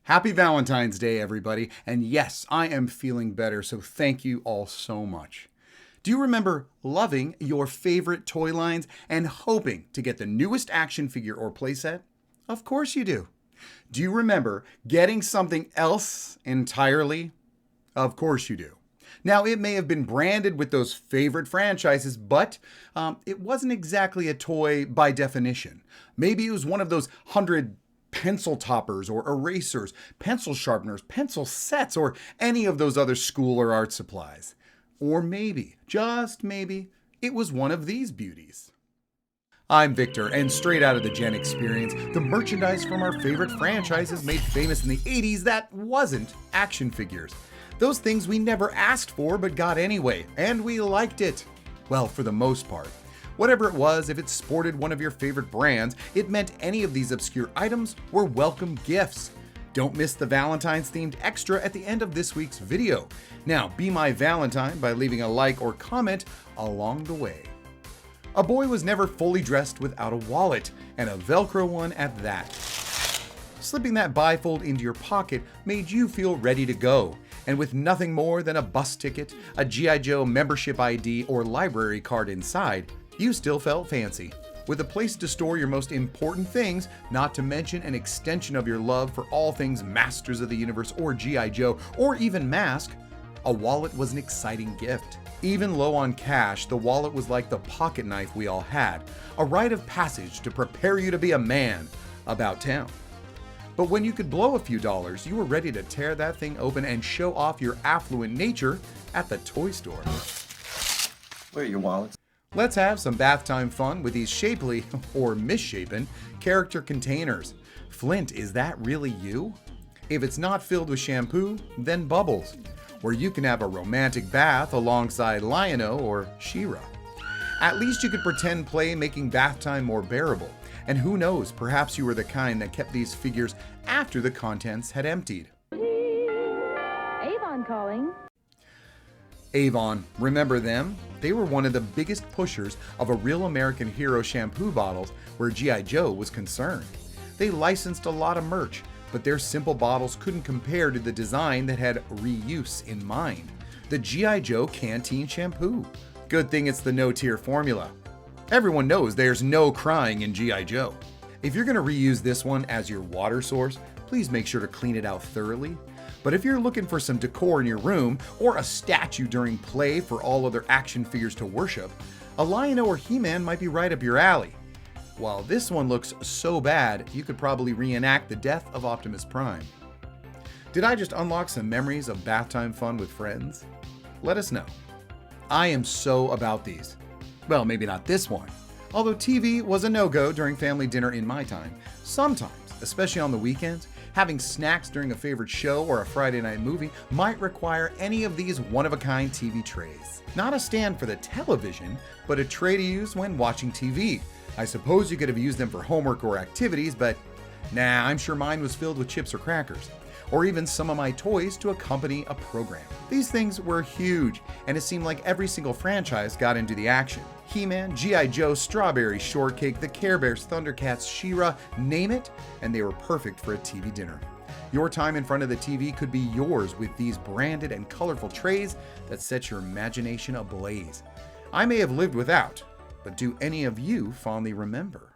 Happy Valentine's Day, everybody. And yes, I am feeling better, so thank you all so much. Do you remember loving your favorite toy lines and hoping to get the newest action figure or playset? Of course you do. Do you remember getting something else entirely? Of course you do. Now, it may have been branded with those favorite franchises, but it wasn't exactly a toy by definition. Maybe it was one of those 100 pencil toppers or erasers, pencil sharpeners, pencil sets, or any of those other school or art supplies. Or maybe, just maybe, it was one of these beauties. I'm Victor, and straight out of the Gen Experience, the merchandise from our favorite franchises made famous in the 80s that wasn't action figures. Those things we never asked for but got anyway, and we liked it. Well, for the most part. Whatever it was, if it sported one of your favorite brands, it meant any of these obscure items were welcome gifts. Don't miss the Valentine's themed extra at the end of this week's video. Now, be my Valentine by leaving a like or comment along the way. A boy was never fully dressed without a wallet, and a Velcro one at that. Slipping that bifold into your pocket made you feel ready to go. And with nothing more than a bus ticket, a G.I. Joe membership ID, or library card inside, you still felt fancy. With a place to store your most important things, not to mention an extension of your love for all things Masters of the Universe or G.I. Joe, or even Mask, a wallet was an exciting gift. Even low on cash, the wallet was like the pocket knife we all had, a rite of passage to prepare you to be a man about town. But when you could blow a few dollars, you were ready to tear that thing open and show off your affluent nature at the toy store. Where are your wallets? Let's have some bath time fun with these shapely, or misshapen, character containers. Flint, is that really you? If it's not filled with shampoo, then Bubbles, where you can have a romantic bath alongside Lion-O or She-Ra. At least you could pretend play making bath time more bearable. And who knows, perhaps you were the kind that kept these figures after the contents had emptied. Avon calling. Avon, remember them? They were one of the biggest pushers of a Real American Hero shampoo bottles where G.I. Joe was concerned. They licensed a lot of merch, but their simple bottles couldn't compare to the design that had reuse in mind. The G.I. Joe Canteen Shampoo. Good thing it's the no-tear formula. Everyone knows there's no crying in G.I. Joe. If you're going to reuse this one as your water source, please make sure to clean it out thoroughly. But if you're looking for some decor in your room, or a statue during play for all other action figures to worship, a Lion-O or He-Man might be right up your alley. While this one looks so bad, you could probably reenact the death of Optimus Prime. Did I just unlock some memories of bath time fun with friends? Let us know. I am so about these. Well, maybe not this one. Although TV was a no-go during family dinner in my time, sometimes, especially on the weekends, having snacks during a favorite show or a Friday night movie might require any of these one-of-a-kind TV trays. Not a stand for the television, but a tray to use when watching TV. I suppose you could have used them for homework or activities, but nah, I'm sure mine was filled with chips or crackers. Or even some of my toys to accompany a program. These things were huge, and it seemed like every single franchise got into the action. He-Man, G.I. Joe, Strawberry Shortcake, the Care Bears, Thundercats, She-Ra, name it, and they were perfect for a TV dinner. Your time in front of the TV could be yours with these branded and colorful trays that set your imagination ablaze. I may have lived without, but do any of you fondly remember?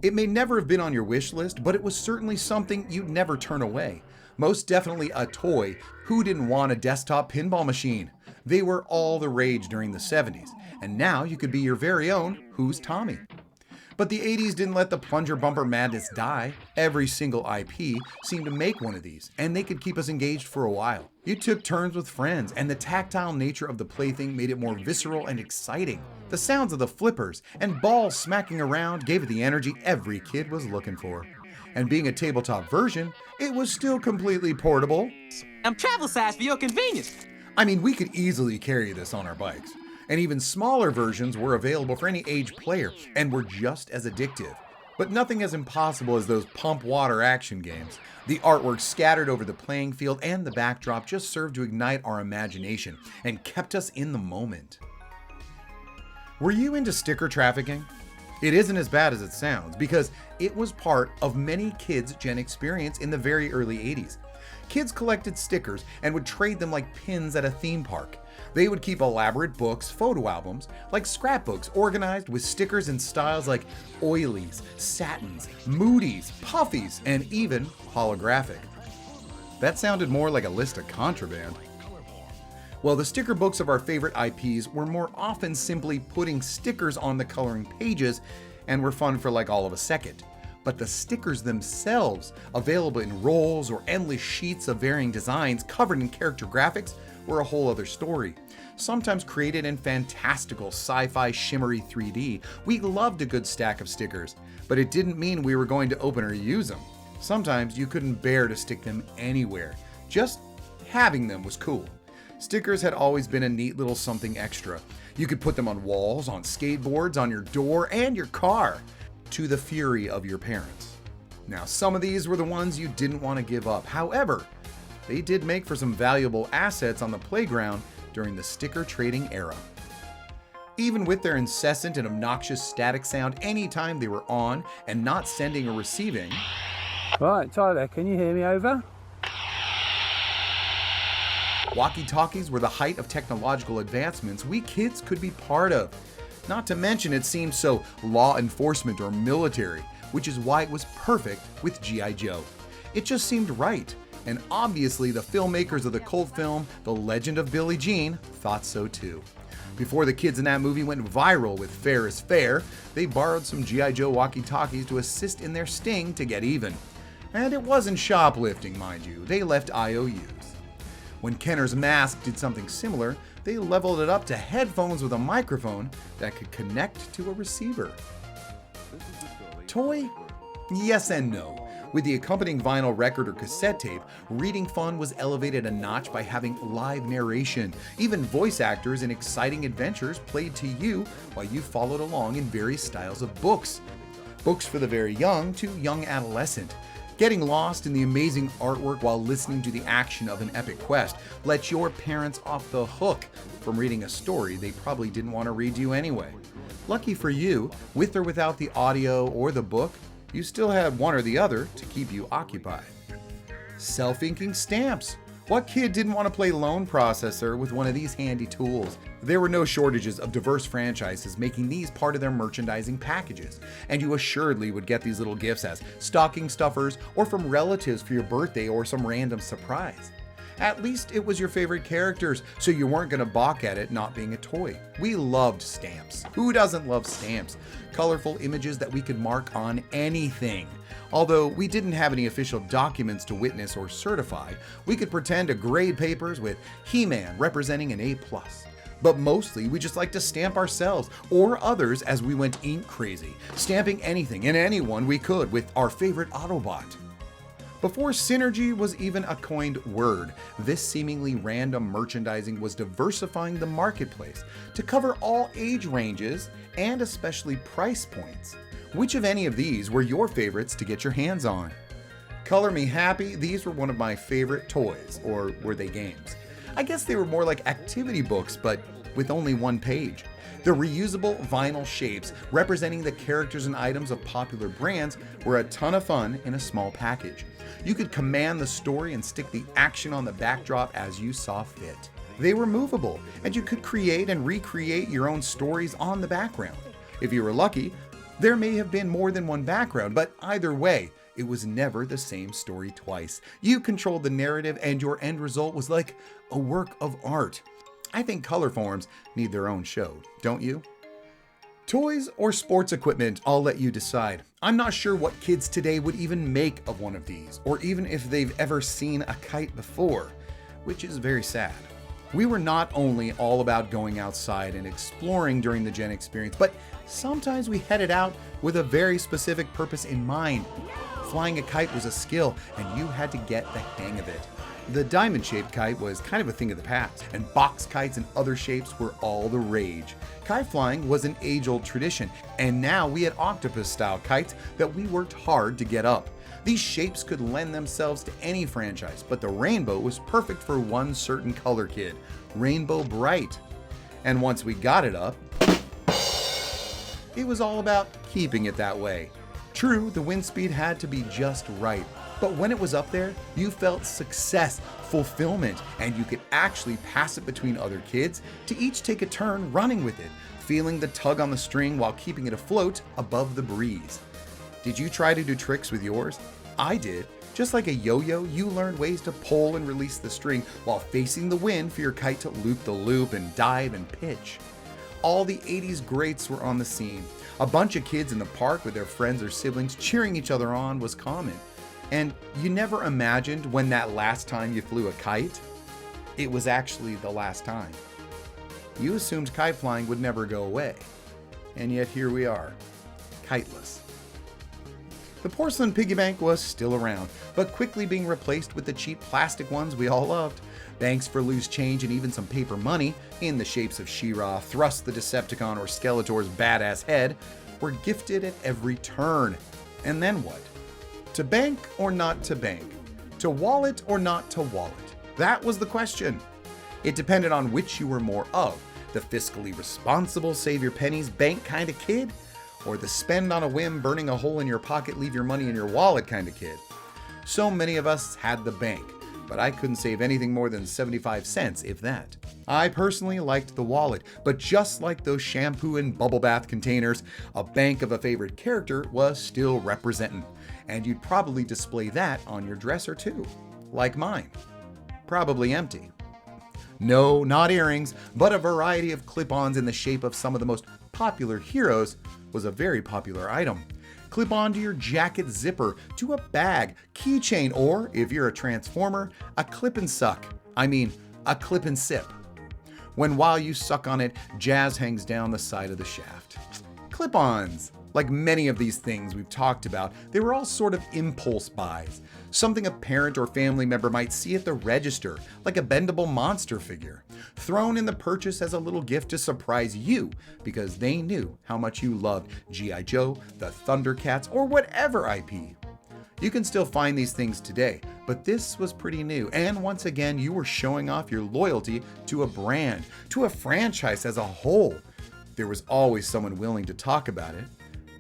It may never have been on your wish list, but it was certainly something you'd never turn away. Most definitely a toy. Who didn't want a desktop pinball machine? They were all the rage during the 70s, and now you could be your very own Who's Tommy. But the 80s didn't let the plunger bumper madness die. Every single IP seemed to make one of these, and they could keep us engaged for a while. You took turns with friends, and the tactile nature of the plaything made it more visceral and exciting. The sounds of the flippers and balls smacking around gave it the energy every kid was looking for. And being a tabletop version, it was still completely portable. I'm travel size for your convenience. I mean, we could easily carry this on our bikes. And even smaller versions were available for any age player and were just as addictive. But nothing as impossible as those pump water action games. The artwork scattered over the playing field and the backdrop just served to ignite our imagination and kept us in the moment. Were you into sticker trafficking? It isn't as bad as it sounds because it was part of many kids' Gen experience in the very early 80s. Kids collected stickers and would trade them like pins at a theme park. They would keep elaborate books, photo albums, like scrapbooks organized with stickers in styles like oilies, satins, moodies, puffies, and even holographic. That sounded more like a list of contraband. Well, the sticker books of our favorite IPs were more often simply putting stickers on the coloring pages and were fun for like all of a second. But the stickers themselves, available in rolls or endless sheets of varying designs covered in character graphics, were a whole other story. Sometimes created in fantastical sci-fi shimmery 3D, we loved a good stack of stickers, but it didn't mean we were going to open or use them. Sometimes you couldn't bear to stick them anywhere. Just having them was cool. Stickers had always been a neat little something extra. You could put them on walls, on skateboards, on your door, and your car, to the fury of your parents. Now, some of these were the ones you didn't want to give up. However, they did make for some valuable assets on the playground during the sticker trading era. Even with their incessant and obnoxious static sound anytime they were on and not sending or receiving. Right, Tyler, can you hear me over? Walkie Talkies were the height of technological advancements we kids could be part of. Not to mention it seemed so law enforcement or military, which is why it was perfect with G.I. Joe. It just seemed right, and obviously the filmmakers of the cult film The Legend of Billie Jean thought so too. Before the kids in that movie went viral with Fair is Fair, they borrowed some G.I. Joe walkie-talkies to assist in their sting to get even. And it wasn't shoplifting, mind you, they left IOUs. When Kenner's Mask did something similar, they leveled it up to headphones with a microphone that could connect to a receiver. Toy? Yes and no. With the accompanying vinyl record or cassette tape, reading fun was elevated a notch by having live narration. Even voice actors in exciting adventures played to you while you followed along in various styles of books. Books for the very young to young adolescent. Getting lost in the amazing artwork while listening to the action of an epic quest let your parents off the hook from reading a story they probably didn't want to read you anyway. Lucky for you, with or without the audio or the book, you still had one or the other to keep you occupied. Self-inking stamps. What kid didn't want to play loan processor with one of these handy tools? There were no shortages of diverse franchises making these part of their merchandising packages, and you assuredly would get these little gifts as stocking stuffers or from relatives for your birthday or some random surprise. At least it was your favorite characters, so you weren't going to balk at it not being a toy. We loved stamps. Who doesn't love stamps? Colorful images that we could mark on anything. Although we didn't have any official documents to witness or certify, we could pretend to grade papers with He-Man representing an A+. But mostly we just like to stamp ourselves or others as we went ink crazy, stamping anything and anyone we could with our favorite Autobot. Before synergy was even a coined word, this seemingly random merchandising was diversifying the marketplace to cover all age ranges and especially price points. Which of any of these were your favorites to get your hands on? Color me happy, these were one of my favorite toys, or were they games? I guess they were more like activity books, but with only one page. The reusable vinyl shapes representing the characters and items of popular brands were a ton of fun in a small package. You could command the story and stick the action on the backdrop as you saw fit. They were movable, and you could create and recreate your own stories on the background. If you were lucky, there may have been more than one background, but either way, it was never the same story twice. You controlled the narrative, and your end result was like a work of art. I think color forms need their own show, don't you? Toys or sports equipment, I'll let you decide. I'm not sure what kids today would even make of one of these, or even if they've ever seen a kite before, which is very sad. We were not only all about going outside and exploring during the Gen experience, but sometimes we headed out with a very specific purpose in mind. Flying a kite was a skill, and you had to get the hang of it. The diamond-shaped kite was kind of a thing of the past, and box kites and other shapes were all the rage. Kite flying was an age-old tradition, and now we had octopus-style kites that we worked hard to get up. These shapes could lend themselves to any franchise, but the rainbow was perfect for one certain color kid, Rainbow Bright. And once we got it up, It was all about keeping it that way. True, the wind speed had to be just right, but when it was up there, you felt success, fulfillment, and you could actually pass it between other kids to each take a turn running with it, feeling the tug on the string while keeping it afloat above the breeze. Did you try to do tricks with yours? I did. Just like a yo-yo, you learned ways to pull and release the string while facing the wind for your kite to loop the loop and dive and pitch. All the 80s greats were on the scene. A bunch of kids in the park with their friends or siblings cheering each other on was common. And you never imagined when that last time you flew a kite, it was actually the last time. You assumed kite flying would never go away. And yet here we are, kiteless. The porcelain piggy bank was still around, but quickly being replaced with the cheap plastic ones we all loved. Banks for loose change and even some paper money, in the shapes of She-Ra, Thrust the Decepticon, or Skeletor's badass head, were gifted at every turn. And then what? To bank or not to bank? To wallet or not to wallet? That was the question. It depended on which you were more of, the fiscally responsible, save your pennies, bank kind of kid, or the spend on a whim, burning a hole in your pocket, leave your money in your wallet kind of kid. So many of us had the bank, but I couldn't save anything more than 75 cents, if that. I personally liked the wallet, but just like those shampoo and bubble bath containers, a bank of a favorite character was still representing, and you'd probably display that on your dresser too, like mine. Probably empty. No, not earrings, but a variety of clip-ons in the shape of some of the most popular heroes was a very popular item. Clip on to your jacket zipper, to a bag, keychain, or, if you're a transformer, a clip and suck. I mean, a clip and sip. When while you suck on it, jazz hangs down the side of the shaft. Clip-ons. Like many of these things we've talked about, they were all sort of impulse buys. Something a parent or family member might see at the register, like a bendable monster figure, thrown in the purchase as a little gift to surprise you because they knew how much you loved G.I. Joe, the Thundercats, or whatever IP. You can still find these things today, but this was pretty new, and once again you were showing off your loyalty to a brand, to a franchise as a whole. There was always someone willing to talk about it,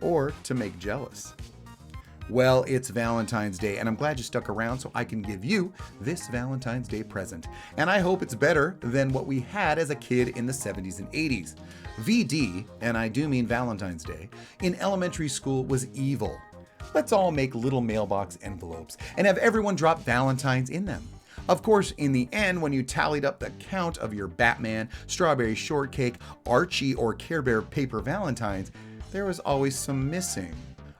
or to make jealous. Well, it's Valentine's Day, and I'm glad you stuck around so I can give you this Valentine's Day present. And I hope it's better than what we had as a kid in the 70s and 80s. VD, and I do mean Valentine's Day, in elementary school was evil. Let's all make little mailbox envelopes and have everyone drop Valentines in them. Of course, in the end, when you tallied up the count of your Batman, Strawberry Shortcake, Archie, or Care Bear paper Valentines, there was always some missing.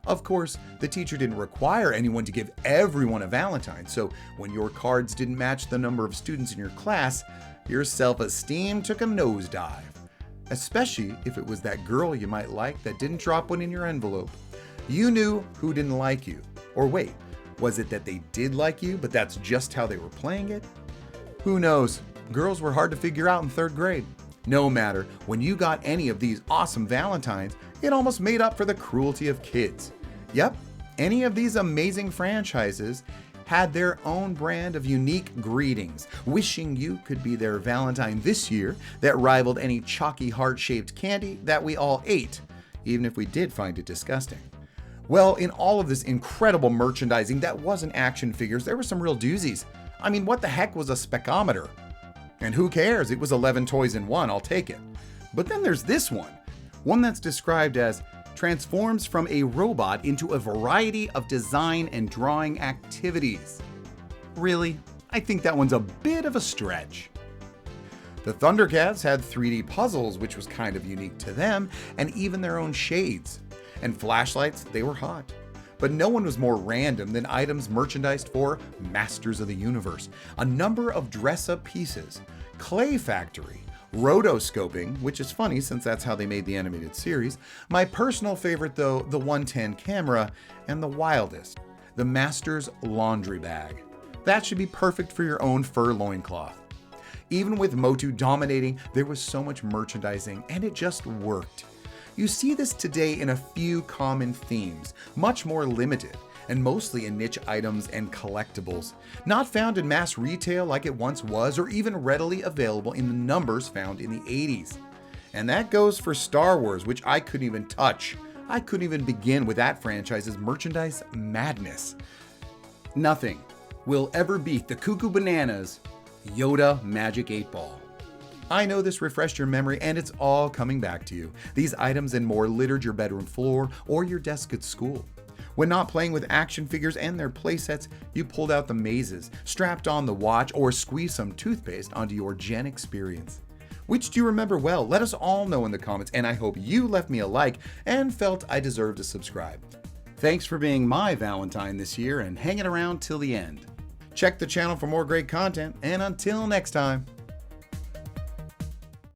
Of course, the teacher didn't require anyone to give everyone a Valentine, so when your cards didn't match the number of students in your class, your self-esteem took a nosedive. Especially if it was that girl you might like that didn't drop one in your envelope. You knew who didn't like you. Or wait, was it that they did like you, but that's just how they were playing it? Who knows? Girls were hard to figure out in 3rd grade. No matter, when you got any of these awesome Valentines, it almost made up for the cruelty of kids. Yep, any of these amazing franchises had their own brand of unique greetings, wishing you could be their Valentine this year that rivaled any chalky heart-shaped candy that we all ate, even if we did find it disgusting. Well, in all of this incredible merchandising that wasn't action figures, there were some real doozies. I mean, what the heck was a specometer? And who cares? It was 11 toys in one, I'll take it. But then there's this one that's described as transforms from a robot into a variety of design and drawing activities. Really? I think that one's a bit of a stretch. The Thundercats had 3D puzzles, which was kind of unique to them, and even their own shades. And flashlights, they were hot. But no one was more random than items merchandised for Masters of the Universe, a number of dress-up pieces, Clay Factory, rotoscoping, which is funny since that's how they made the animated series, my personal favorite though, the 110 camera, and the wildest, the Masters laundry bag. That should be perfect for your own fur loincloth. Even with Motu dominating, there was so much merchandising, and it just worked. You see this today in a few common themes, much more limited, and mostly in niche items and collectibles, not found in mass retail like it once was, or even readily available in the numbers found in the 80s. And that goes for Star Wars, which I couldn't even touch. I couldn't even begin with that franchise's merchandise madness. Nothing will ever beat the Cuckoo Bananas Yoda Magic 8-Ball. I know this refreshed your memory and it's all coming back to you. These items and more littered your bedroom floor or your desk at school. When not playing with action figures and their playsets, you pulled out the mazes, strapped on the watch, or squeezed some toothpaste onto your Gen experience. Which do you remember well? Let us all know in the comments, and I hope you left me a like and felt I deserved to subscribe. Thanks for being my Valentine this year and hanging around till the end. Check the channel for more great content, and until next time.